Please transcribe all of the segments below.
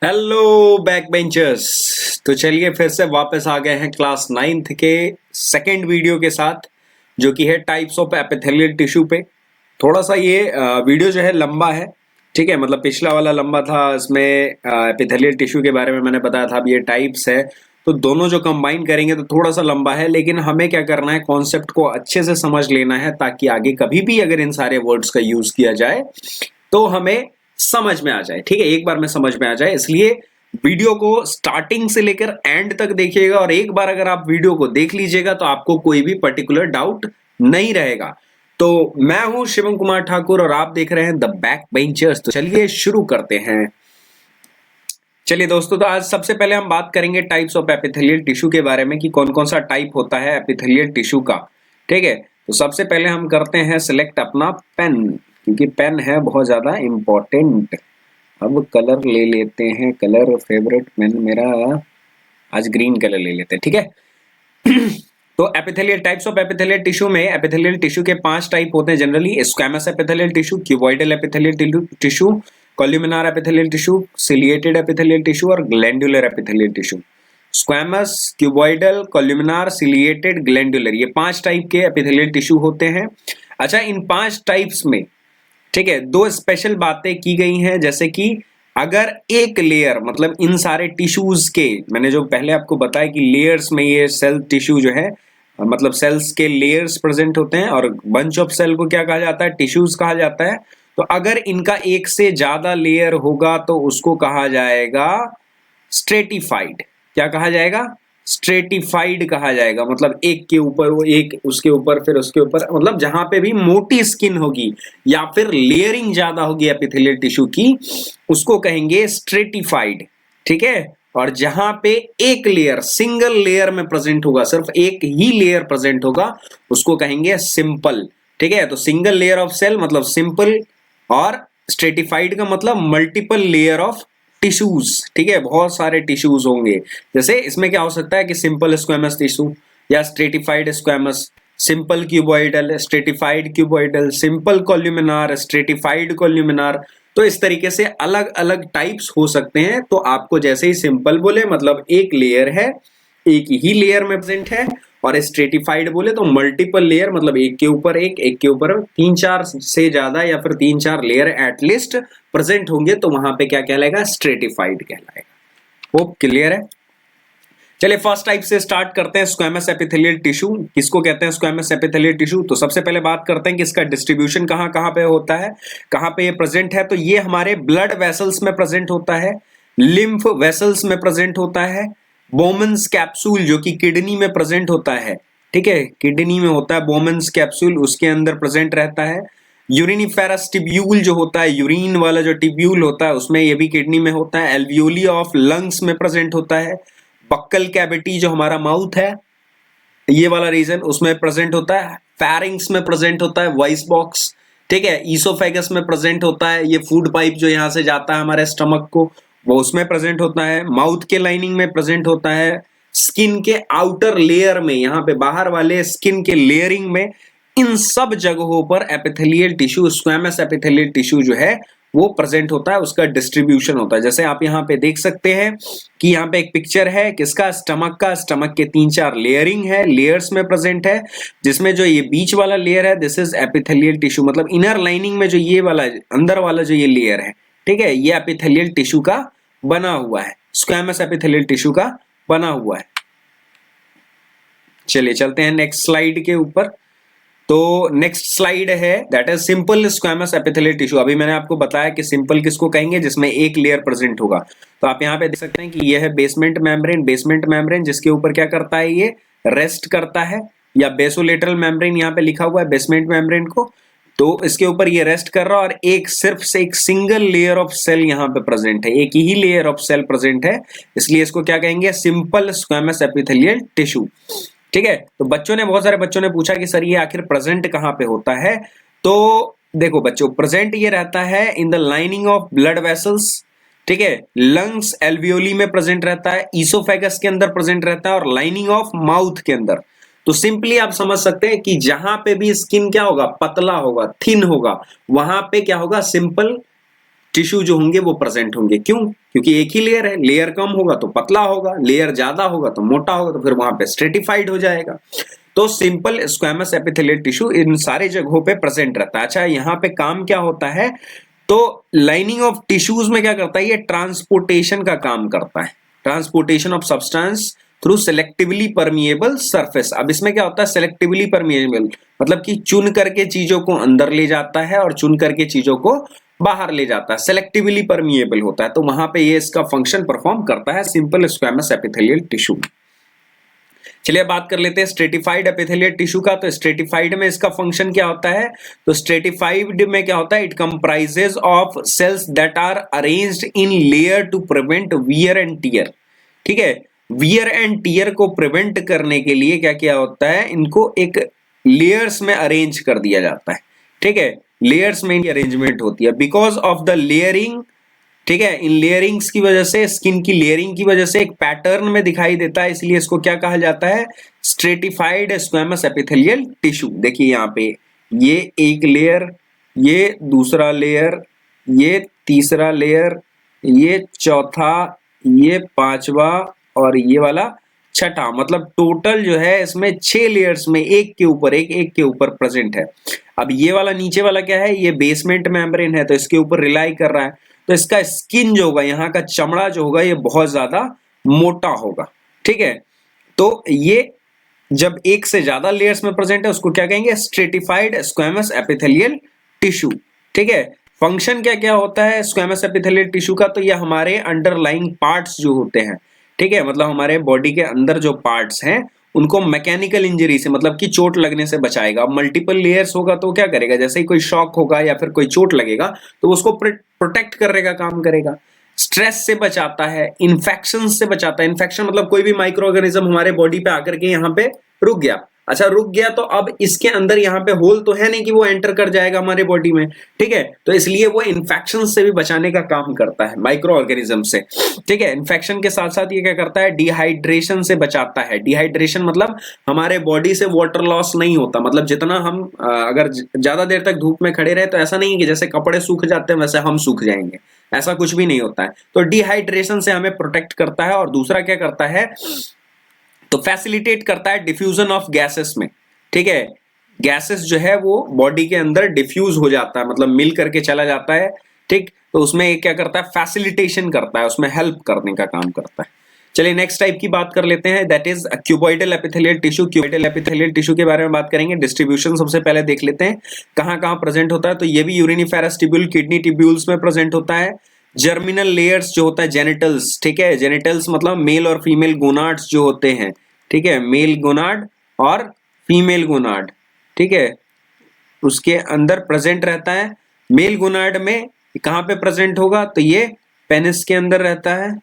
Hello back benchers. तो चलिए फिर से वापस आ गए हैं क्लास 9th के सेकेंड वीडियो के साथ, जो कि है टाइप्स ऑफ एपिथेलियल टिश्यू पे। थोड़ा सा ये वीडियो जो है लंबा है, ठीक है। मतलब पिछला वाला लंबा था, इसमें एपिथेलियल टिश्यू के बारे में मैंने बताया था। अब ये टाइप्स है, तो दोनों जो कंबाइन करेंगे तो थोड़ा सा लंबा है, लेकिन हमें क्या करना है, कॉन्सेप्ट को अच्छे से समझ लेना है, ताकि आगे कभी भी अगर इन सारे वर्ड्स का यूज किया जाए तो हमें समझ में आ जाए, ठीक है, एक बार में समझ में आ जाए। इसलिए वीडियो को स्टार्टिंग से लेकर एंड तक देखिएगा, और एक बार अगर आप वीडियो को देख लीजिएगा तो आपको कोई भी पर्टिकुलर डाउट नहीं रहेगा। तो मैं हूं शिवम कुमार ठाकुर और आप देख रहे हैं द बैक बेंचर्स। तो चलिए शुरू करते हैं। चलिए दोस्तों, तो आज सबसे पहले हम बात करेंगे टाइप्स ऑफ एपिथेलियल टिश्यू के बारे में, कि कौन कौन सा टाइप होता है एपिथेलियल टिश्यू का, ठीक है। तो सबसे पहले हम करते हैं सिलेक्ट अपना पेन, क्योंकि पेन है बहुत ज्यादा इंपॉर्टेंट। अब कलर ले लेते हैं, कलर फेवरेट पेन मेरा आज ग्रीन कलर ले लेते हैं, ठीक है। तो epithelial types of epithelial tissue में, एपिथेलियल टिश्यू के 5 टाइप होते हैं generally: squamous epithelial tissue, cuboidal epithelial tissue, columnar epithelial tissue, ciliated epithelial tissue और glandular epithelial tissue. Squamous, cuboidal, columnar, ciliated, glandular, ये 5 टाइप के एपिथेलियल टिश्यू होते हैं। अच्छा, इन 5 टाइप्स में, ठीक है, 2 स्पेशल बातें की गई हैं। जैसे कि अगर एक लेयर, मतलब इन सारे टिश्यूज के, मैंने जो पहले आपको बताया कि लेयर्स में ये सेल टिश्यू जो है, मतलब सेल्स के लेयर्स प्रेजेंट होते हैं, और बंच ऑफ सेल को क्या कहा जाता है, टिश्यूज कहा जाता है। तो अगर इनका एक से ज्यादा लेयर होगा तो उसको कहा जाएगा स्ट्रेटिफाइड। क्या कहा जाएगा? स्ट्रेटिफाइड कहा जाएगा। मतलब एक के ऊपर वो एक, उसके ऊपर, फिर उसके ऊपर, मतलब जहां पे भी मोटी स्किन होगी या फिर लेयरिंग ज्यादा होगी एपिथेलियल टिश्यू की, उसको कहेंगे स्ट्रेटिफाइड, ठीक है। और जहां पे एक लेयर, सिंगल लेयर में प्रेजेंट होगा, सिर्फ एक ही लेयर प्रेजेंट होगा, उसको कहेंगे सिंपल, ठीक है। तो सिंगल लेयर ऑफ सेल मतलब सिंपल, और स्ट्रेटिफाइड का मतलब मल्टीपल लेयर ऑफ टिश्यूज, ठीक है, बहुत सारे टिश्यूज होंगे। जैसे इसमें क्या हो सकता है कि सिंपल स्क्वैमस टिश्यू या stratified squamous, simple cuboidal, stratified cuboidal, simple columnar, stratified columnar. तो इस तरीके से अलग अलग टाइप्स हो सकते हैं। तो आपको जैसे ही सिंपल बोले मतलब एक लेयर है, एक ही लेयर में प्रेजेंट है, और स्ट्रेटिफाइड बोले तो मल्टीपल लेयर, मतलब एक के ऊपर एक के ऊपर 3-4 से ज्यादा, या फिर 3-4 लेयर एटलीस्ट प्रेजेंट होंगे, तो वहां पे क्या कहलाएगा? स्ट्रेटिफाइड कहलाएगा। होप क्लियर है। चलिए फर्स्ट टाइप से स्टार्ट करते हैं, स्क्वैमस एपिथेलियल टिश्यू। किसको कहते हैं स्क्वैमस एपिथेलियल टिश्यू? तो सबसे पहले बात करते हैं कि इसका डिस्ट्रीब्यूशन कहां कहां पे होता है, कहां पे ये प्रेजेंट है। तो ये हमारे ब्लड वेसल्स में प्रेजेंट होता है, लिम्फ वेसल्स में प्रेजेंट होता है, बोमन्स कैप्सूल जो कि किडनी में प्रेजेंट होता है, ठीक है, किडनी में होता है बोमन्स कैप्सूल, उसके अंदर प्रेजेंट रहता है। यूरिनिफेरस टिब्यूल जो होता है, यूरिन वाला जो टिब्यूल होता है, उसमें ये भी किडनी में होता है। एल्वियोली ऑफ लंग्स में प्रेजेंट होता है। बक्कल कैविटी जो हमारा माउथ है, ये वाला रीजन, उसमें प्रेजेंट होता है। फेरिंग्स में प्रेजेंट होता है वॉइस बॉक्स, ठीक है। ईसोफेगस में प्रेजेंट होता है, ये फूड पाइप जो यहां से जाता है हमारे स्टमक को, वो उसमें प्रेजेंट होता है। माउथ के लाइनिंग में प्रेजेंट होता है। स्किन के आउटर लेयर में, यहाँ पे बाहर वाले स्किन के लेयरिंग में, इन सब जगहों पर epithelial tissue, squamous epithelial tissue जो है वो प्रेजेंट होता है, उसका डिस्ट्रीब्यूशन होता है। जैसे आप यहाँ पे देख सकते हैं कि यहाँ पे एक पिक्चर है किसका, स्टमक का। स्टमक के 3-4 लेयरिंग है, लेयर्स में प्रेजेंट है, जिसमें जो ये बीच वाला लेयर है, दिस इज एपिथेलियल टिश्यू, मतलब इनर लाइनिंग में जो ये वाला अंदर वाला जो ये लेयर है, ठीक है, ये एपिथेलियल टिश्यू का बना हुआ है, स्क्वैमस एपिथेलियल टिश्यू का बना हुआ है। चलिए चलते हैं नेक्स्ट स्लाइड के ऊपर। तो नेक्स्ट स्लाइड है, that is simple squamous epithelial tissue. अभी मैंने आपको बताया कि सिंपल किसको कहेंगे, जिसमें एक लेयर प्रेजेंट होगा। तो आप यहाँ पे देख सकते हैं कि ये है बेसमेंट मेम्ब्रेन, बेसमेंट मेम्ब्रेन जिसके ऊपर क्या करता है, ये रेस्ट करता है, या बेसोलेटरल मेम्ब्रेन यहाँ पे लिखा हुआ है बेसमेंट मेम्ब्रेन को। तो इसके ऊपर ये रेस्ट कर रहा है, और एक सिर्फ से एक सिंगल लेयर ऑफ सेल यहाँ पे प्रेजेंट है, एक ही लेयर ऑफ सेल प्रेजेंट है, इसलिए इसको क्या कहेंगे, सिंपल स्क्वैमस एपिथेलियल टिश्यू, ठीक है। तो बहुत सारे बच्चों ने पूछा कि सर ये आखिर प्रेजेंट कहां पे होता है। तो देखो बच्चों, प्रेजेंट ये रहता है in the lining of blood vessels, ठीक है, लंग्स एल्वियोली में प्रेजेंट रहता है, ईसोफेगस के अंदर प्रेजेंट रहता है, और लाइनिंग ऑफ माउथ के अंदर। तो सिंपली आप समझ सकते हैं कि जहां पे भी स्किन क्या होगा, पतला होगा, थिन होगा, वहां पे क्या होगा, सिंपल टिश्यू जो होंगे वो प्रेजेंट होंगे। क्यों? क्योंकि एक ही लेयर है, लेयर कम होगा तो पतला होगा, लेयर ज्यादा होगा तो मोटा होगा, तो फिर वहां पे स्ट्रेटिफाइड हो जाएगा। तो simple squamous epithelial tissue in सारे जगहों पे प्रेजेंट रहता है। अच्छा, यहाँ पे काम क्या होता है, तो लाइनिंग ऑफ टिश्यूज में क्या करता है, ये ट्रांसपोर्टेशन का काम करता है, transportation of substance through selectively permeable surface. अब इसमें क्या होता है, सेलेक्टिवली परमिएबल मतलब कि चुन करके चीजों को अंदर ले जाता है और चुन करके चीजों को बाहर ले जाता है, सेलेक्टिवली परमिएबल होता है। तो वहां पे ये इसका फंक्शन परफॉर्म करता है सिंपल स्क्वैमस एपिथेलियल टिश्यू। चलिए बात कर लेते हैं स्ट्रेटिफाइड एपिथेलियल टिश्यू का। तो स्ट्रेटिफाइड में इसका फंक्शन क्या होता है, तो स्ट्रेटिफाइड में क्या होता है, it comprises of cells that are arranged in layer to prevent wear and tear. ठीक है, वियर एंड टियर को प्रिवेंट करने के लिए क्या किया होता है, इनको एक लेयर्स में अरेंज कर दिया जाता है। ठीक है, लेयर्स में इनकी अरेंजमेंट होती है बिकॉज ऑफ द लेयरिंग। ठीक है, इन लेयरिंग्स की वजह से, स्किन की लेयरिंग की वजह से एक पैटर्न में दिखाई देता है, इसलिए इसको क्या कहा जाता है, स्ट्रेटिफाइड स्क्वैमस एपिथेलियल टिश्यू। देखिए यहाँ पे ये एक लेयर, ये दूसरा लेयर, ये तीसरा लेयर, ये चौथा, ये पांचवा और ये वाला छठा, मतलब टोटल जो है इसमें 6 लेयर्स में एक के ऊपर एक के ऊपर प्रेजेंट है। अब ये वाला नीचे वाला क्या है, ये बेसमेंट मेम्ब्रेन है, तो इसके ऊपर रिलाई कर रहा है, तो इसका स्किन जो होगा, यहाँ का चमड़ा जो होगा, ये बहुत ज्यादा मोटा होगा। ठीक है, तो ये जब एक से ज्यादा लेयर्स में प्रेजेंट है उसको क्या कहेंगे, स्ट्रेटिफाइड स्क्वैमस एपिथेलियल टिश्यू। ठीक है, फंक्शन क्या क्या होता है स्क्वैमस एपिथेलियल टिश्यू का, तो ये हमारे अंडरलाइंग पार्ट्स जो होते हैं, ठीक है, मतलब हमारे बॉडी के अंदर जो पार्ट्स हैं उनको मैकेनिकल इंजरी से, मतलब कि चोट लगने से बचाएगा। मल्टीपल लेयर्स होगा तो क्या करेगा, जैसे ही कोई शॉक होगा या फिर कोई चोट लगेगा तो उसको प्रोटेक्ट करने का काम करेगा। स्ट्रेस से बचाता है, इन्फेक्शन से बचाता है। इन्फेक्शन मतलब कोई भी माइक्रो ऑर्गेनिज्म हमारे बॉडी पे आकर के यहाँ पे रुक गया। अच्छा, रुक गया तो अब इसके अंदर यहाँ पे होल तो है नहीं कि वो एंटर कर जाएगा हमारे बॉडी में। ठीक है, तो इसलिए वो इन्फेक्शन से भी बचाने का काम करता है, माइक्रो ऑर्गेनिज्म से। ठीक है, इन्फेक्शन के साथ साथ ये क्या करता है, डिहाइड्रेशन से बचाता है। डिहाइड्रेशन मतलब हमारे बॉडी से वाटर लॉस नहीं होता, मतलब जितना हम अगर ज्यादा देर तक धूप में खड़े रहे तो ऐसा नहीं है कि जैसे कपड़े सूख जाते हैं वैसे हम सूख जाएंगे, ऐसा कुछ भी नहीं होता है। तो डिहाइड्रेशन से हमें प्रोटेक्ट करता है। और दूसरा क्या करता है, तो फैसिलिटेट करता है डिफ्यूजन ऑफ गैसेस में। ठीक है, गैसेस जो है वो बॉडी के अंदर डिफ्यूज हो जाता है, मतलब मिल करके चला जाता है। ठीक, तो उसमें एक क्या करता है, फैसिलिटेशन करता है, उसमें हेल्प करने का काम करता है। चलिए नेक्स्ट टाइप की बात कर लेते हैं, that is cuboidal epithelial tissue. Cuboidal epithelial tissue के बारे में बात करेंगे। डिस्ट्रीब्यूशन सबसे पहले देख लेते हैं कहां कहां प्रेजेंट होता है। तो ये भी यूरिनिफेरस ट्यूब्यूल, किडनी ट्यूब्यूल्स में प्रेजेंट होता है। जर्मिनल लेयर्स जो होता है, जेनिटल्स, ठीक है, जेनिटल्स मतलब मेल और फीमेल गोनाड्स जो होते हैं, ठीक है, मेल गोनाड और फीमेल गोनाड, ठीक है, उसके अंदर प्रेजेंट रहता है। मेल गोनाड में कहां पे प्रेजेंट होगा, तो ये पेनिस के अंदर रहता है,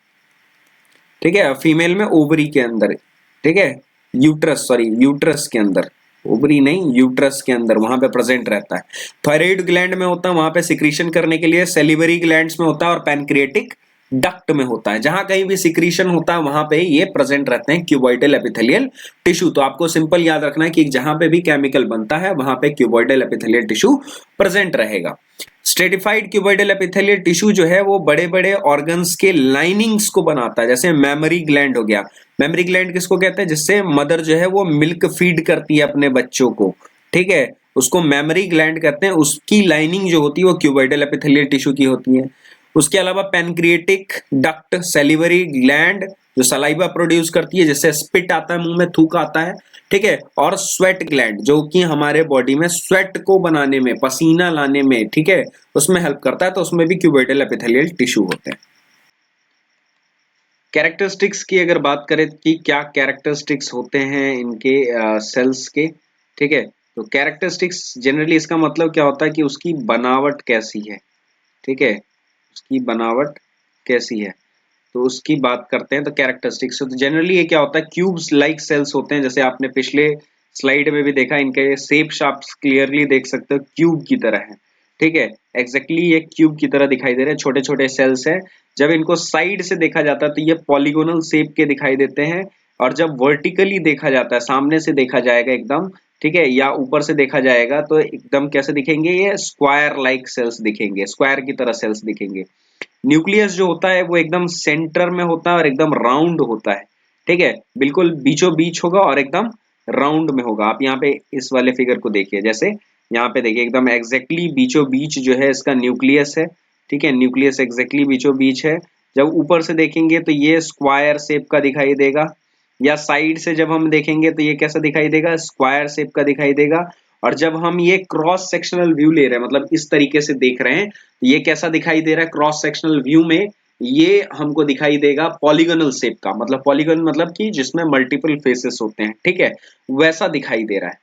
ठीक है, फीमेल में ओवरी के अंदर, ठीक है, यूट्रस के अंदर, ओवरी नहीं, यूट्रस के अंदर वहां पे प्रेजेंट रहता है। थायराइड ग्लैंड में होता है, वहां पे सिक्रीशन करने के लिए। सेलिवरी ग्लैंड्स में होता है और पैनक्रिएटिक डक्ट में होता है। जहां कहीं भी सिक्रीशन होता है वहां पे ये प्रेजेंट रहते हैं क्यूबॉइडल एपिथेलियल टिश्यू। तो आपको सिंपल याद रखना है कि जहां पे भी केमिकल बनता है वहां पे क्यूबॉइडल एपिथेलियल टिश्यू प्रेजेंट रहेगा। स्ट्रेटिफाइड क्यूबॉइडल एपिथेलियल टिश्यू जो है वो बड़े बड़े ऑर्गन्स के लाइनिंग्स को बनाता है। जैसे मेमोरी ग्लैंड हो गया, मेमोरी ग्लैंड किसको कहते हैं, जिससे मदर जो है वो मिल्क फीड करती है अपने बच्चों को, ठीक है, उसको मेमोरी ग्लैंड कहते हैं। उसकी लाइनिंग जो होती है वो क्यूबॉइडल एपिथेलियल टिश्यू की होती है। उसके अलावा पैनक्रिएटिक डक्ट, सेलिवरी ग्लैंड जो सलाइवा प्रोड्यूस करती है, जिससे स्पिट आता है, मुंह में थूक आता है, ठीक है, और स्वेट ग्लैंड जो कि हमारे बॉडी में स्वेट को बनाने में, पसीना लाने में, ठीक है, उसमें हेल्प करता है। तो उसमें भी क्यूबॉइडल एपिथेलियल टिश्यू होते हैं। कैरेक्टरिस्टिक्स की अगर बात करें कि क्या कैरेक्टरिस्टिक्स होते हैं इनके सेल्स के, ठीक है, तो कैरेक्टरिस्टिक्स जनरली इसका मतलब क्या होता है कि उसकी बनावट कैसी है, ठीक है, उसकी बनावट कैसी है, तो उसकी बात करते हैं। तो कैरेक्टरिस्टिक्स, तो जनरली ये क्या होता है, क्यूब्स लाइक सेल्स होते हैं। जैसे आपने पिछले स्लाइड में भी देखा, इनके शेप शाप्स क्लियरली देख सकते हो, क्यूब की तरह है, ठीक है, एग्जैक्टली ये क्यूब की तरह दिखाई दे रहे हैं, छोटे छोटे सेल्स हैं। जब इनको साइड से देखा जाता है तो ये पॉलीगोनल शेप के दिखाई देते हैं, और जब वर्टिकली देखा जाता है, सामने से देखा जाएगा एकदम, ठीक है, या ऊपर से देखा जाएगा तो एकदम कैसे दिखेंगे, ये स्क्वायर लाइक सेल्स दिखेंगे, स्क्वायर की तरह सेल्स दिखेंगे। न्यूक्लियस जो होता है वो एकदम सेंटर में होता है और एकदम राउंड होता है, ठीक है, बिल्कुल बीचों बीच होगा और एकदम राउंड में होगा। आप यहाँ पे इस वाले फिगर को देखिए, जैसे यहाँ पे देखिए एकदम एग्जैक्टली बीचों बीच जो है इसका न्यूक्लियस है, ठीक है, न्यूक्लियस एग्जैक्टली बीचों बीच है। जब ऊपर से देखेंगे तो ये स्क्वायर शेप का दिखाई देगा, या साइड से जब हम देखेंगे तो ये कैसा दिखाई देगा, स्क्वायर शेप का दिखाई देगा। और जब हम ये क्रॉस सेक्शनल व्यू ले रहे हैं, मतलब इस तरीके से देख रहे हैं, तो ये कैसा दिखाई दे रहा है क्रॉस सेक्शनल व्यू में, ये हमको दिखाई देगा पॉलीगोनल शेप का, मतलब पॉलीगोन मतलब कि जिसमें मल्टीपल फेसेस होते हैं, ठीक है, वैसा दिखाई दे रहा है।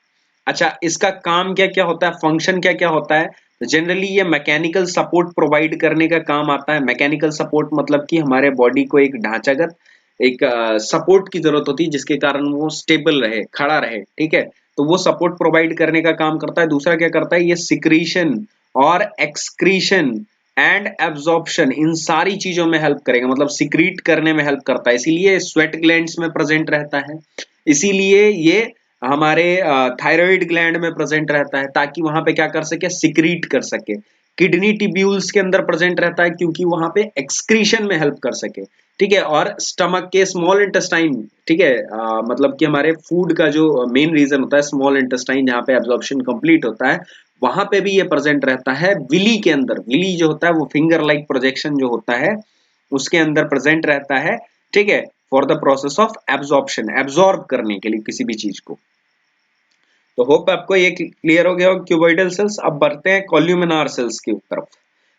अच्छा, इसका काम क्या क्या होता है, फंक्शन क्या क्या होता है, तो जनरली ये मैकेनिकल सपोर्ट प्रोवाइड करने का काम आता है। मैकेनिकल सपोर्ट मतलब कि हमारे बॉडी को एक ढांचागत एक सपोर्ट की जरूरत होती है जिसके कारण वो स्टेबल रहे, खड़ा रहे, ठीक है, तो वो सपोर्ट प्रोवाइड करने का काम करता है। दूसरा क्या करता है, ये सिक्रीशन और एक्सक्रीशन एंड एब्जॉर्प्शन, इन सारी चीजों में हेल्प करेगा, मतलब सिक्रीट करने में हेल्प करता है, इसीलिए स्वेट ग्लैंड्स में प्रेजेंट रहता है, इसीलिए ये हमारे थायराइड ग्लैंड में प्रेजेंट रहता है ताकि वहां पे क्या कर सके, सिक्रीट कर सके। किडनी टिब्यूल्स के अंदर प्रेजेंट रहता है क्योंकि वहां पे एक्सक्रीशन में हेल्प कर सके, ठीक है। और स्टमक के स्मॉल इंटेस्टाइन, ठीक है, मतलब कि हमारे फूड का जो मेन रीजन होता है स्मॉल इंटेस्टाइन, जहाँ पे एब्जॉर्प्शन कंप्लीट होता है, वहां पे भी ये प्रेजेंट रहता है। विली के अंदर, विली जो होता है वो फिंगर लाइक प्रोजेक्शन जो होता है उसके अंदर प्रेजेंट रहता है, ठीक है, for the process of absorption, absorb करने के लिए किसी भी चीज को। तो होप आपको ये क्लियर हो गया हो क्यूबॉइडल सेल्स। अब बढ़ते हैं कॉल्यूमिनार सेल्स की तरफ।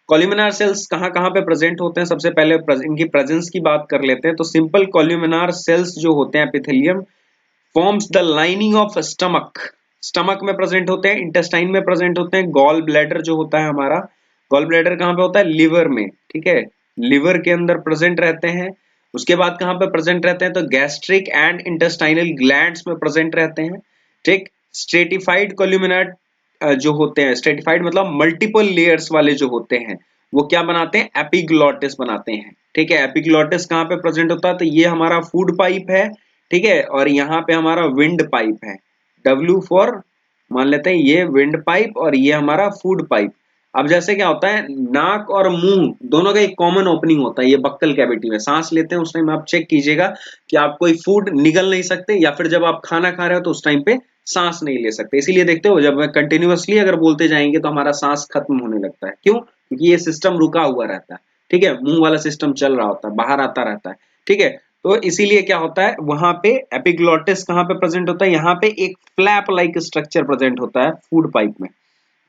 कॉल्यूमिनार सेल्स कहाँ कहाँ पे प्रेजेंट होते हैं, सबसे पहले इनकी प्रेजेंस की बात कर लेते हैं। तो सिंपल कॉल्यूमिनार सेल्स जो होते हैं epithelium forms the lining of stomach, stomach में प्रेजेंट होते हैं, इंटेस्टाइन में प्रेजेंट होते हैं। गॉल ब्लैडर जो होता है हमारा, गॉल ब्लैडर कहाँ पे होता है, लिवर में, ठीक है, लिवर के अंदर प्रेजेंट रहते हैं। उसके बाद कहाँ पे प्रेजेंट रहते हैं, तो गैस्ट्रिक एंड इंटेस्टाइनल ग्लैंड्स में प्रेजेंट रहते हैं, ठीक। स्ट्रेटिफाइड कॉल्यूमिनार जो होते हैं, स्ट्रेटिफाइड मतलब मल्टीपल लेयर्स वाले जो होते हैं, वो क्या बनाते हैं, एपिग्लॉटिस बनाते हैं, ठीक है। एपिग्लॉटिस कहाँ पे प्रेजेंट होता है, तो ये हमारा फूड पाइप है, ठीक है, और यहाँ पे हमारा विंड पाइप है, W फॉर मान लेते हैं ये विंड पाइप और ये हमारा फूड पाइप। अब जैसे क्या होता है, नाक और मुंह दोनों का एक कॉमन ओपनिंग होता है, ये बक्कल कैविटी में सांस लेते हैं उस टाइम आप चेक कीजिएगा कि आप कोई फूड निगल नहीं सकते, या फिर जब आप खाना खा रहे हो तो उस टाइम पे सांस नहीं ले सकते। इसीलिए देखते हो जब कंटिन्यूअसली अगर बोलते जाएंगे तो हमारा सांस खत्म होने लगता है, क्यों, क्योंकि ये सिस्टम रुका हुआ रहता है, ठीक है, मुंह वाला सिस्टम चल रहा होता है, बाहर आता रहता है, ठीक है। तो इसीलिए क्या होता है, वहां पे एपिग्लॉटिस कहाँ पे प्रेजेंट होता है, यहाँ पे एक फ्लैप लाइक स्ट्रक्चर प्रेजेंट होता है फूड पाइप में,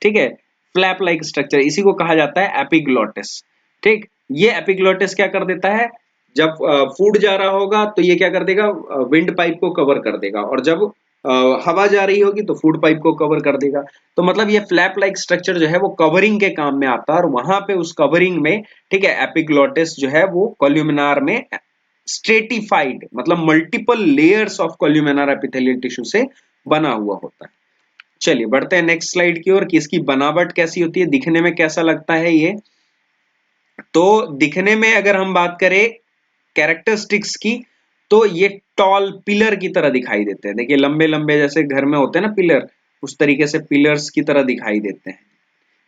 ठीक है, फ्लैप लाइक स्ट्रक्चर, इसी को कहा जाता है एपिग्लॉटिस, ठीक। ये एपिग्लॉटिस क्या कर देता है, जब फूड जा रहा होगा तो ये क्या कर देगा, विंड पाइप को कवर कर देगा, और जब हवा जा रही होगी तो फूड पाइप को कवर कर देगा। तो मतलब ये फ्लैप लाइक स्ट्रक्चर जो है वो कवरिंग के काम में आता है, और वहां पे उस कवरिंग में, ठीक है, एपिग्लॉटिस जो है वो कॉल्यूमिनार में स्ट्रेटिफाइड मतलब multiple layers of columnar epithelial tissue से बना हुआ होता है। चलिए बढ़ते हैं नेक्स्ट स्लाइड की ओर कि इसकी बनावट कैसी होती है, दिखने में कैसा लगता है ये। तो दिखने में अगर हम बात करें कैरेक्टरिस्टिक्स की, तो ये टॉल पिलर की तरह दिखाई देते हैं। देखिए लंबे लंबे जैसे घर में होते हैं ना पिलर, उस तरीके से पिलर्स की तरह दिखाई देते हैं,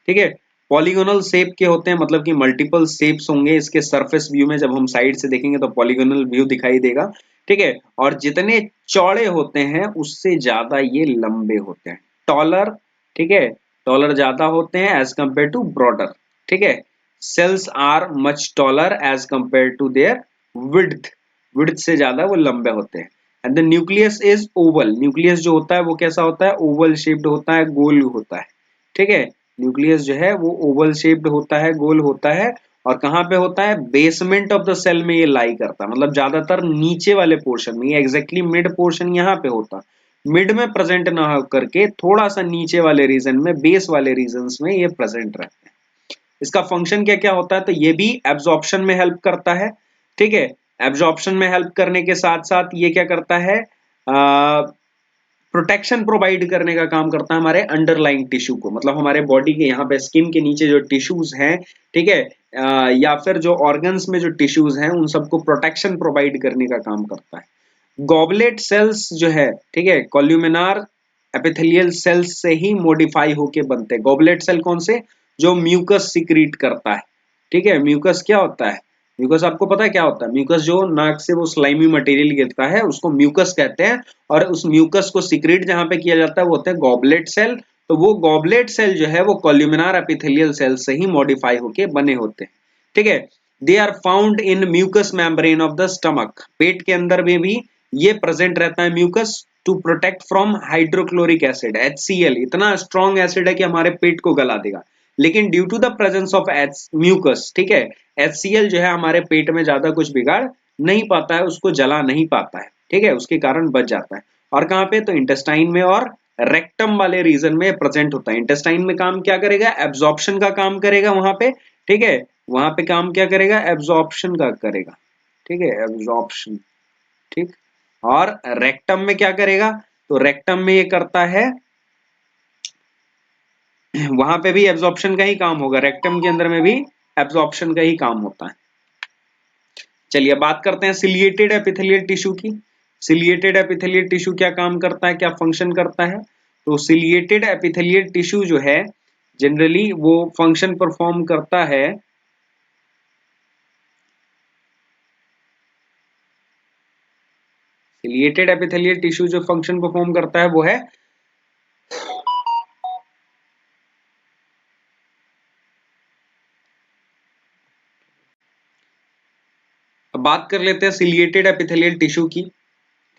ठीक है। पॉलीगोनल शेप के होते हैं, मतलब कि मल्टीपल शेप्स होंगे इसके सरफेस व्यू में, जब हम साइड से देखेंगे तो पॉलीगोनल व्यू दिखाई देगा, ठीक है। और जितने चौड़े होते हैं उससे ज्यादा ये लंबे होते हैं, टॉलर, ठीक है, टॉलर ज्यादा होते हैं एज कंपेयर टू ब्रॉडर, ठीक है। Cells are much taller as compare to their width, width से ज्यादा वो लंबे होते हैं। And the nucleus is oval, nucleus जो होता है वो कैसा होता है, ओवल शेप्ड होता है, गोल होता है, ठीक है। न्यूक्लियस जो है वो ओवल शेप्ड होता है, गोल होता है, और कहाँ पे होता है, बेसमेंट ऑफ द सेल में ये लाई करता है, मतलब ज्यादातर नीचे वाले पोर्शन में, ये एग्जैक्टली मिड पोर्शन यहाँ पे होता, मिड में प्रेजेंट ना हो करके थोड़ा सा नीचे वाले रीजन में, बेस वाले रीजन में ये प्रेजेंट रहते हैं। इसका फंक्शन क्या क्या होता है, तो ये भी एब्जॉर्प्शन में हेल्प करता है, ठीक है। एब्जॉर्प्शन में हेल्प करने के साथ साथ ये क्या करता है, प्रोटेक्शन प्रोवाइड करने का काम करता है हमारे अंडरलाइंग टिश्यू को, मतलब हमारे बॉडी के यहाँ पे स्किन के नीचे जो टिश्यूज हैं, ठीक है, या फिर जो ऑर्गन्स में जो टिश्यूज हैं उन सबको प्रोटेक्शन प्रोवाइड करने का काम करता है। गॉबलेट सेल्स जो है, ठीक है, कॉल्यूमिनार एपिथेलियल सेल्स से ही मॉडिफाई होके बनते हैं। गॉबलेट सेल कौन से, जो म्यूकस सिक्रीट करता है, ठीक है, म्यूकस क्या होता है? म्यूकस आपको पता है क्या होता है? म्यूकस जो नाक से वो स्लाइमी मटेरियल गिरता है उसको म्यूकस कहते हैं, और उस म्यूकस को सिक्रेट जहां पे किया जाता है वो होते हैं गॉबलेट सेल। तो वो गॉबलेट सेल जो है वो कॉल्यूमिनार एपिथेलियल सेल से ही मॉडिफाई होके बने होते हैं। ठीक है, they are found in mucus membrane of the stomach. पेट के अंदर में भी ये प्रेजेंट रहता है mucus, to protect from hydrochloric acid, HCl। इतना स्ट्रॉन्ग एसिड है कि हमारे पेट को गला देगा, लेकिन due to the presence of mucus, ठीक है, HCl जो है हमारे पेट में ज्यादा कुछ बिगाड़ नहीं पाता है, उसको जला नहीं पाता है, ठीक है, उसके कारण बच जाता है। और कहाँ पे? तो इंटेस्टाइन में और रेक्टम वाले रीजन में प्रेजेंट होता है। इंटेस्टाइन में काम क्या करेगा? एब्जॉर्प्शन का काम करेगा वहां पे, ठीक है, वहां पे काम क्या करेगा? एब्जॉर्प्शन का करेगा, ठीक है, एब्जॉर्प्शन, ठीक। और रेक्टम में क्या करेगा? तो रेक्टम में ये करता है, वहां पे भी एब्जॉर्प्शन का ही काम होगा, रेक्टम के अंदर में भी एब्जॉर्प्शन का ही काम होता है। चलिए बात करते हैं सिलिएटेड एपिथेलियल टिश्यू की। सिलिएटेड एपिथेलियल टिश्यू क्या काम करता है, क्या फंक्शन करता है? तो सिलिएटेड एपिथेलियल टिश्यू जो है जनरली वो फंक्शन परफॉर्म करता है, सिलिएटेड एपिथेलियल टिश्यू जो फंक्शन परफॉर्म करता है वो है, अब बात कर लेते हैं सिलिएटेड एपिथेलियल टिश्यू की।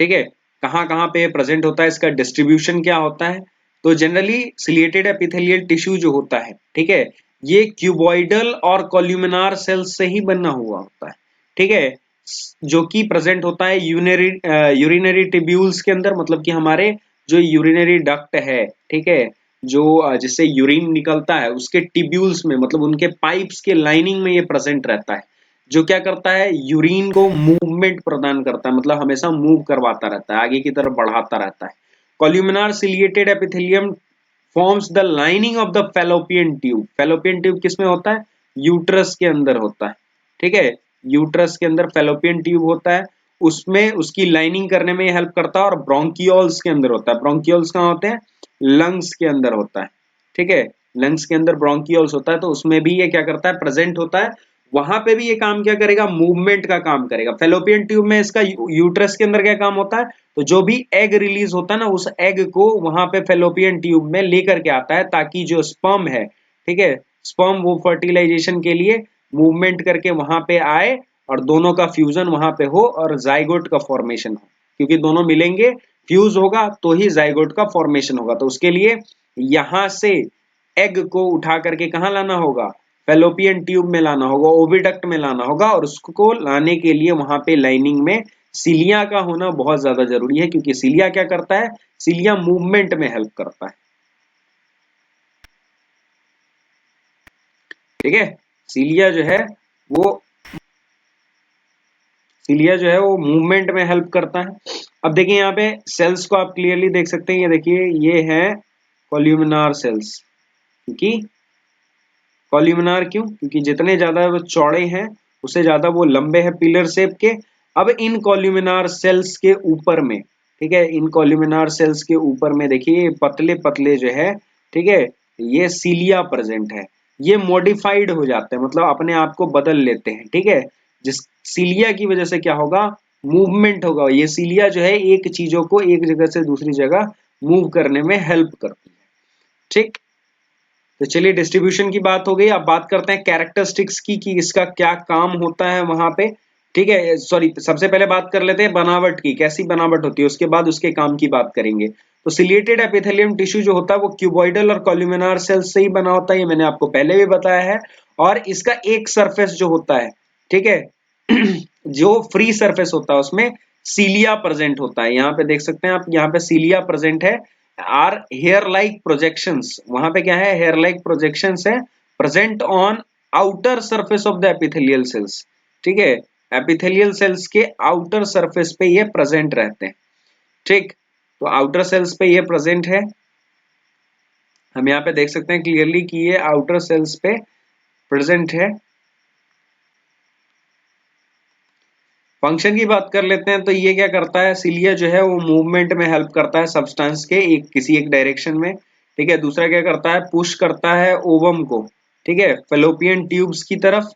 ठीक है, कहाँ कहाँ पे प्रेजेंट होता है, इसका डिस्ट्रीब्यूशन क्या होता है? तो जनरली सिलिएटेड एपिथेलियल टिश्यू जो होता है, ठीक है, ये क्यूबॉइडल और कॉल्यूमिनार सेल्स से ही बना हुआ होता है। ठीक है, जो कि प्रेजेंट होता है यूरिनरी टिब्यूल्स के अंदर, मतलब कि हमारे जो यूरिनरी डक्ट है, ठीक है, जो जिससे यूरिन निकलता है उसके टिब्यूल्स में, मतलब उनके पाइप्स के लाइनिंग में ये प्रेजेंट रहता है, जो क्या करता है? यूरिन को मूवमेंट प्रदान करता है, मतलब हमेशा मूव करवाता रहता है, आगे की तरफ बढ़ाता रहता है। Columnar ciliated epithelium forms the lining of the fallopian tube. Fallopian tube किसमें होता है? यूट्रस के अंदर होता है। ठीक है, यूट्रस के अंदर फेलोपियन ट्यूब होता है, उसमें उसकी लाइनिंग करने में हेल्प करता है। और ब्रोंकियोल्स के अंदर होता है। ब्रोंकियोल्स कहाँ होते हैं? लंग्स के अंदर होता है। ठीक है, लंग्स के अंदर ब्रोंकियोल्स होता है, तो उसमें भी ये क्या करता है? प्रेजेंट होता है। वहां पे भी ये काम क्या करेगा? मूवमेंट का काम करेगा। फेलोपियन ट्यूब में इसका यूट्रस के अंदर क्या काम होता है? तो जो भी एग रिलीज होता है ना, उस एग को वहां पे फेलोपियन ट्यूब में लेकर के आता है, ताकि जो स्पर्म है, ठीक है, स्पर्म वो फर्टिलाइजेशन के लिए मूवमेंट करके वहां पे आए और दोनों का फ्यूजन वहां पे हो और जाइगोट का फॉर्मेशन हो, क्योंकि दोनों मिलेंगे, फ्यूज होगा तो ही जाइगोट का फॉर्मेशन होगा। तो उसके लिए यहां से एग को उठा करके कहाँ लाना होगा? फेलोपियन ट्यूब में लाना होगा, ओविडक्ट में लाना होगा, और उसको लाने के लिए वहां पे लाइनिंग में सीलिया का होना बहुत ज्यादा जरूरी है, क्योंकि सीलिया क्या करता है? सीलिया मूवमेंट में हेल्प करता है। ठीक है, सीलिया जो है वो सीलिया जो है वो मूवमेंट में हेल्प करता है। अब देखिए यहाँ पे सेल्स को आप क्लियरली देख सकते हैं, ये देखिए ये है कॉल्यूमिनार सेल्स। क्योंकि कॉल्यूमिनार क्यों? क्योंकि जितने ज्यादा वो चौड़े हैं उससे ज्यादा वो लंबे हैं पिलर शेप के। अब इन कॉल्यूमिनार सेल्स के ऊपर में, ठीक है, इन कॉल्यूमिनार सेल्स के ऊपर में देखिए पतले पतले जो है, ठीक है, ये सीलिया प्रेजेंट है। ये मॉडिफाइड हो जाते हैं, मतलब अपने आप को बदल लेते हैं। ठीक है, जिस सीलिया की वजह से क्या होगा? मूवमेंट होगा। ये सीलिया जो है एक चीजों को एक जगह से दूसरी जगह मूव करने में हेल्प करती है। ठीक, तो चलिए डिस्ट्रीब्यूशन की बात हो गई। अब बात करते हैं कैरेक्टरिस्टिक्स की, कि इसका क्या काम होता है वहां पे। ठीक है, सॉरी, सबसे पहले बात कर लेते हैं बनावट की, कैसी बनावट होती है, उसके बाद उसके काम की बात करेंगे। तो सिलिएटेड एपिथेलियम टिश्यू जो होता है वो क्यूबॉइडल और कॉल्यूमिनार सेल्स से ही बना होता है, ये मैंने आपको पहले भी बताया है। और इसका एक सरफेस जो होता है, ठीक है, जो फ्री सरफेस होता है उसमें सीलिया प्रेजेंट होता है। यहाँ पे देख सकते हैं आप, यहाँ पे सीलिया प्रेजेंट है। आर हेयर लाइक प्रोजेक्शंस, वहां पे क्या है? हेयर लाइक प्रोजेक्शंस है present on outer surface of the epithelial cells. ठीक है, एपिथेलियल सेल्स के आउटर सरफेस पे ये प्रेजेंट रहते हैं। ठीक, तो आउटर सेल्स पे ये प्रेजेंट है। हम यहाँ पे देख सकते हैं क्लियरली कि ये आउटर सेल्स पे प्रेजेंट है। फंक्शन की बात कर लेते हैं, तो ये क्या करता है? सीलिया जो है वो मूवमेंट में हेल्प करता है सब्सटेंस के एक किसी एक डायरेक्शन में। ठीक है, दूसरा क्या करता है? पुश करता है ओवम को, ठीक है, फेलोपियन ट्यूब्स की तरफ।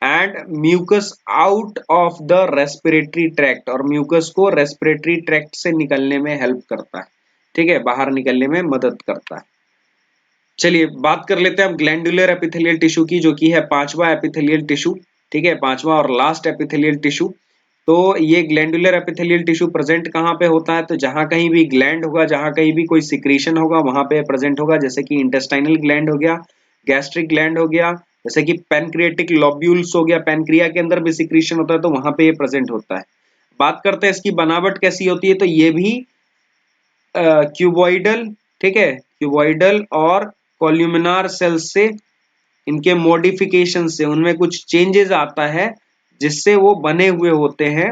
And mucus out of the respiratory tract, और म्यूकस को रेस्पिरेटरी ट्रैक्ट से निकलने में हेल्प करता है, ठीक है, बाहर निकलने में मदद करता है। चलिए बात कर लेते हैं हम ग्लैंडुलर एपिथेलियल टिश्यू की, जो कि है पांचवा एपिथेलियल टिश्यू, ठीक है, पांचवा और लास्ट एपिथेलियल टिश्यू। तो ये ग्लैंडुलर एपिथेलियल टिश्यू प्रेजेंट कहाँ पे होता है? तो जहां कहीं भी ग्लैंड होगा, जहां कहीं भी कोई सिक्रीशन होगा, वहां पे प्रेजेंट होगा, जैसे कि इंटेस्टाइनल ग्लैंड हो गया, गैस्ट्रिक ग्लैंड हो गया, जैसे कि पैनक्रियाटिक लोब्यूल्स हो गया, पैनक्रिया के अंदर भी सिक्रीशन होता है तो वहां पे ये प्रेजेंट होता है। बात करते हैं इसकी बनावट कैसी होती है, तो ये भी क्यूबॉइडल, ठीक है, क्यूबॉइडल और कॉल्यूमिनार सेल्स से, इनके मॉडिफिकेशन से, उनमें कुछ चेंजेस आता है जिससे वो बने हुए होते हैं,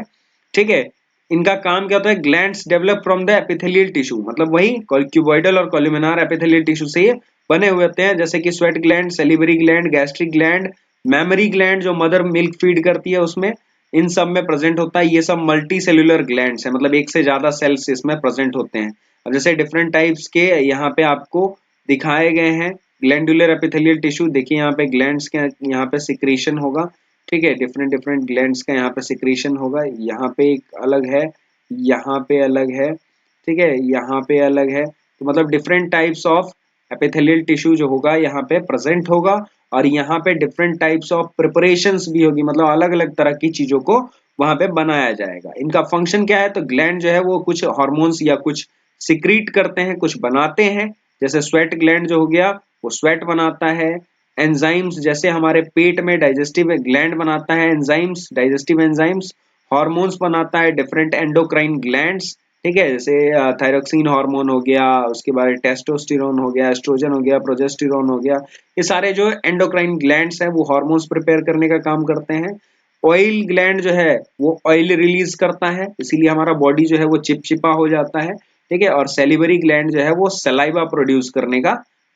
ठीक है। इनका काम क्या होता है? Glands develop from the epithelial tissue, मतलब वही क्यूबॉइडल और कॉल्यूमिनार एपिथेलियल टिश्यू से ये बने हुए होते हैं, जैसे कि sweat gland, salivary gland, gastric gland, mammary gland जो मदर मिल्क फीड करती है उसमें, इन सब में प्रेजेंट होता है। ये सब मल्टी सेल्यूलर ग्लैंड्स है, मतलब एक से ज्यादा सेल्स इसमें प्रेजेंट होते हैं। अब जैसे डिफरेंट टाइप्स के यहाँ पे आपको दिखाए गए हैं ग्लैंडुलर एपिथेलियल टिश्यू, देखिए यहाँ पे ग्लैंड्स के यहाँ पे सिक्रीशन होगा, ठीक है, डिफरेंट डिफरेंट ग्लैंड्स का यहाँ पे सिक्रीशन होगा, यहाँ पे एक अलग है, यहाँ पे अलग है, ठीक है, यहाँ पे अलग है, तो मतलब different types of epithelial tissue जो होगा यहाँ पे प्रेजेंट होगा, और यहाँ पे डिफरेंट टाइप्स ऑफ प्रिपरेशंस भी होगी, मतलब अलग अलग तरह की चीजों को वहां पे बनाया जाएगा। इनका फंक्शन क्या है? तो ग्लैंड जो है वो कुछ हार्मोन्स या कुछ सिक्रीट करते हैं, कुछ बनाते हैं, जैसे स्वेट ग्लैंड जो हो गया वो स्वेट बनाता है, एंजाइम्स जैसे हमारे पेट में डाइजेस्टिव ग्लैंड बनाता है एंजाइम्स, डाइजेस्टिव एंजाइम्स, हार्मोन्स बनाता है डिफरेंट एंडोक्राइन ग्लैंड्स, ठीक है, जैसे थायरोक्सिन हार्मोन हो गया, उसके बाद टेस्टोस्टेरोन हो गया, एस्ट्रोजन हो गया, प्रोजेस्टेरोन हो गया, ये सारे जो एंडोक्राइन ग्लैंड्स हैं वो हार्मोन्स प्रिपेयर करने का काम करते हैं। ऑयल ग्लैंड जो है वो ऑयल रिलीज करता है, इसीलिए हमारा बॉडी जो है वो चिपचिपा हो जाता है, ठीक है, और सेलिवरी ग्लैंड जो है वो सलाइवा प्रोड्यूस करने का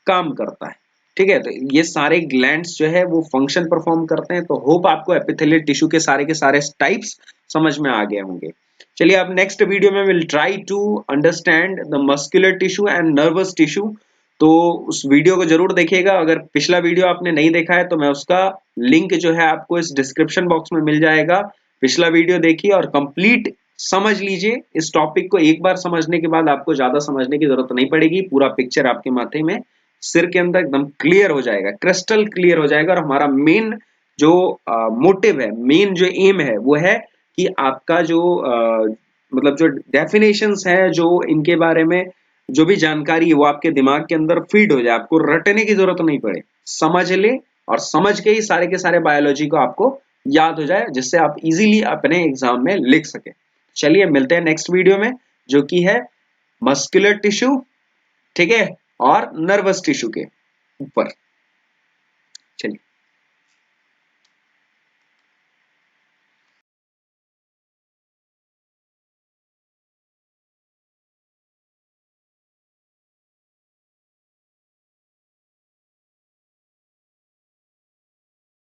काम करता है, ठीक है। तो ये सारे ग्लैंड्स जो है वो फंक्शन परफॉर्म करते हैं। तो होप आपको एपिथेलियल टिश्यू के सारे टाइप्स समझ में आ गए होंगे। चलिए अब नेक्स्ट वीडियो में will try to understand the muscular tissue and nervous tissue. तो उस वीडियो को जरूर देखिएगा, अगर पिछला वीडियो आपने नहीं देखा है तो मैं उसका लिंक जो है आपको इस डिस्क्रिप्शन बॉक्स में मिल जाएगा, पिछला वीडियो देखिए और कंप्लीट समझ लीजिए। इस टॉपिक को एक बार समझने के बाद आपको ज्यादा समझने की जरूरत नहीं पड़ेगी, पूरा पिक्चर आपके माथे में, सिर के अंदर एकदम क्लियर हो जाएगा, क्रिस्टल क्लियर हो जाएगा। और हमारा मेन जो मोटिव है, मेन जो एम है वो है कि आपका जो मतलब जो डेफिनेशंस है, जो इनके बारे में जो भी जानकारी है वो आपके दिमाग के अंदर फीड हो जाए, आपको रटने की जरूरत नहीं पड़े, समझ ले, और समझ के ही सारे के सारे बायोलॉजी को आपको याद हो जाए, जिससे आप इजीली अपने एग्जाम में लिख सके। चलिए मिलते हैं नेक्स्ट वीडियो में, जो कि है मस्कुलर टिश्यू, ठीक है, और नर्वस टिश्यू के ऊपर।